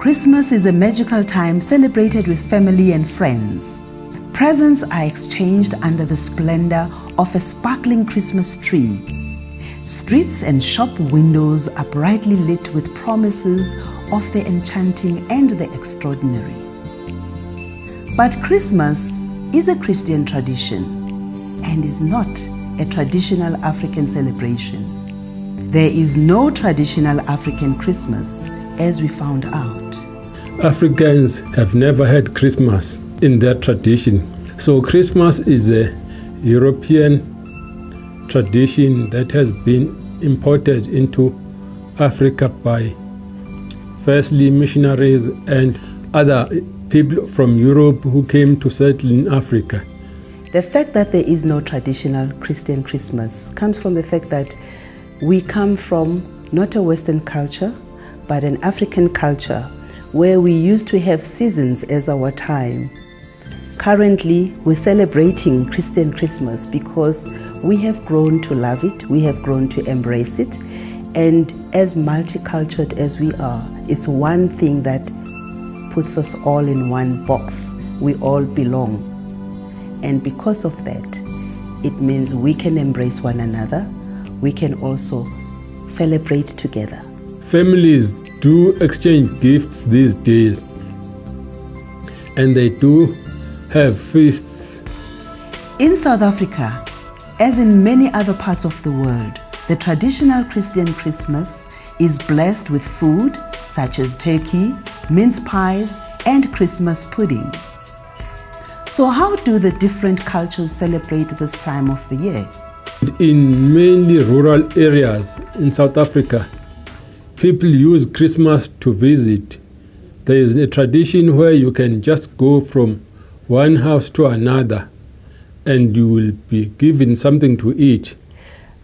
Christmas is a magical time celebrated with family and friends. Presents are exchanged under the splendor of a sparkling Christmas tree. Streets and shop windows are brightly lit with promises of the enchanting and the extraordinary. But Christmas is a Christian tradition and is not a traditional African celebration. There is no traditional African Christmas, as we found out. Africans have never had Christmas in their tradition. So Christmas is a European tradition that has been imported into Africa by firstly missionaries and other people from Europe who came to settle in Africa. The fact that there is no traditional Christian Christmas comes from the fact that we come from not a Western culture, but an African culture where we used to have seasons as our time. Currently, we're celebrating Christian Christmas because we have grown to love it, we have grown to embrace it, and as multicultural as we are, it's one thing that puts us all in one box. We all belong. And because of that, it means we can embrace one another, we can also celebrate together. Families do exchange gifts these days, and they do have feasts. In South Africa, as in many other parts of the world, the traditional Christian Christmas is blessed with food such as turkey, mince pies, and Christmas pudding. So how do the different cultures celebrate this time of the year? In mainly rural areas in South Africa, people use Christmas to visit. There is a tradition where you can just go from one house to another and you will be given something to eat.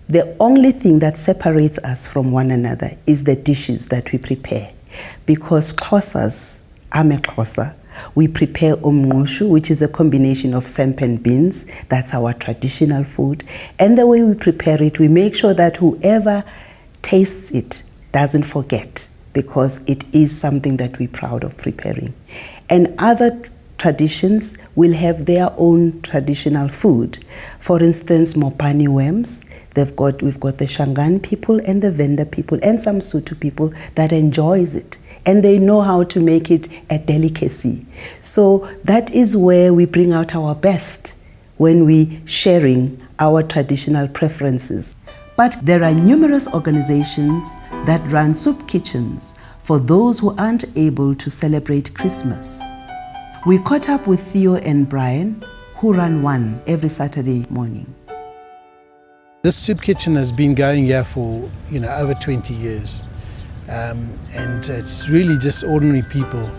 The only thing that separates us from one another is the dishes that we prepare. Because Xhosas, I'm a Xhosa, we prepare umngqushu, which is a combination of samp and beans. That's our traditional food. And the way we prepare it, we make sure that whoever tastes it doesn't forget, because it is something that we're proud of preparing. And other traditions will have their own traditional food. For instance, Mopani worms. We've got the Shangaan people and the Venda people and some Sotho people that enjoys it. And they know how to make it a delicacy. So that is where we bring out our best when we sharing our traditional preferences. But there are numerous organizations that run soup kitchens for those who aren't able to celebrate Christmas. We caught up with Theo and Brian, who run one every Saturday morning. This soup kitchen has been going here for over 20 years. And it's really just ordinary people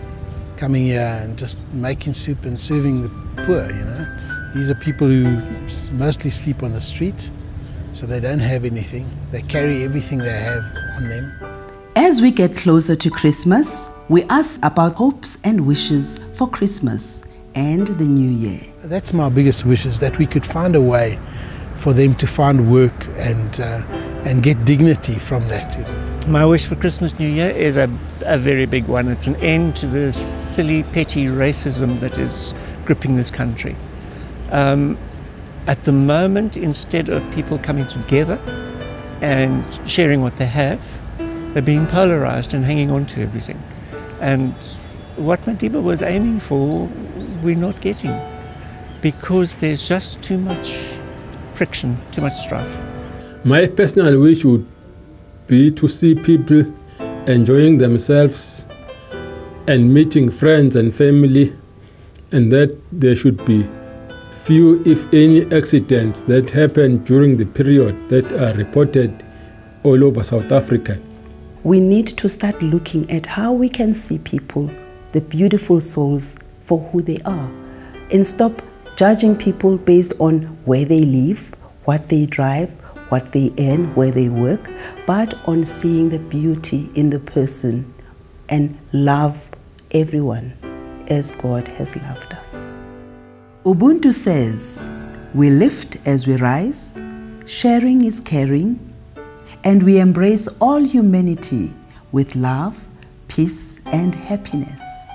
coming here and just making soup and serving the poor, These are people who mostly sleep on the street, so they don't have anything. They carry everything they have on them. As we get closer to Christmas, we ask about hopes and wishes for Christmas and the New Year. That's my biggest wish, is that we could find a way for them to find work and get dignity from that. My wish for Christmas, New Year is a very big one. It's an end to the silly, petty racism that is gripping this country. At the moment, instead of people coming together and sharing what they have, they're being polarized and hanging on to everything. And what Madiba was aiming for, we're not getting, because there's just too much friction, too much strife. My personal wish would be to see people enjoying themselves and meeting friends and family, and that there should be few, if any, accidents that happen during the period that are reported all over South Africa. We need to start looking at how we can see people, the beautiful souls, for who they are, and stop judging people based on where they live, what they drive, what they earn, where they work, but on seeing the beauty in the person and love everyone as God has loved us. Ubuntu says, we lift as we rise, sharing is caring, and we embrace all humanity with love, peace and happiness.